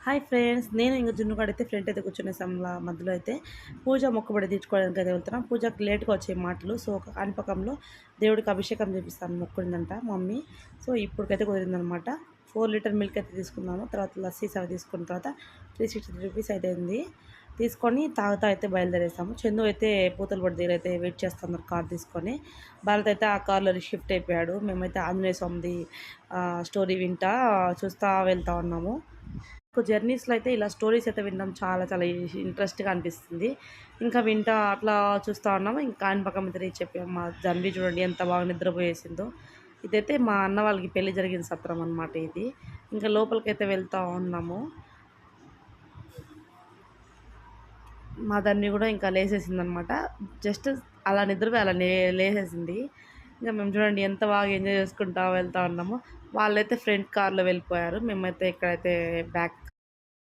Hi friends, నేను ఇంక జున్నుగాడైతే friend అయితే కూర్చునేసాం మధ్యలో అయితే పూజ మొక్కుబడి తీర్చుకోవడానికి అయితే వెళ్తున్నాం. పూజకు లేట్గా వచ్చే మాటలు. సో ఒక కాణిపకంలో దేవుడికి అభిషేకం చేపిస్తాను మొక్కుందంట మమ్మీ. సో ఇప్పటికైతే కుదిరిందనమాట. 4 లీటర్ మిల్క్ అయితే తీసుకున్నాము. తర్వాత లస్సీస్ అవి తీసుకున్న తర్వాత 363 రూపీస్ అయితే అయింది. తీసుకొని తాగుతా అయితే బయలుదేరేసాము. చందు అయితే పూతలపట్టు దగ్గర అయితే వెయిట్ చేస్తున్నారు కార్ తీసుకొని. భారత్ అయితే ఆ కార్లో షిఫ్ట్ అయిపోయాడు. మేమైతే ఆంజనేయ స్వామిది స్టోరీ వింటా చూస్తూ వెళ్తూ ఉన్నాము. జర్నీస్‌లో అయితే ఇలా స్టోరీస్ అయితే వినడం చాలా చాలా ఇంట్రెస్ట్‌గా అనిపిస్తుంది. ఇంకా వింటా అట్లా చూస్తా ఉన్నాము. ఇంకా కాణిపాకం అయితే రీచ్ అయిపోయాం. మా జన్వి చూడండి ఎంత బాగా నిద్రపోయేసిందో. ఇదైతే మా అన్న వాళ్ళకి పెళ్లి జరిగిన సత్రం అనమాట ఇది. ఇంకా లోపలికైతే వెళ్తా ఉన్నాము. మా ధన్వి కూడా ఇంకా లేసేసిందనమాట. జస్ట్ అలా నిద్రపోయి అలా లేసేసింది. ఇంక మేము చూడండి ఎంత బాగా ఎంజాయ్ చేసుకుంటా వెళ్తా ఉన్నాము. వాళ్ళైతే ఫ్రంట్ కార్‌లో వెళ్ళిపోయారు. మేమైతే ఇక్కడైతే బ్యాక్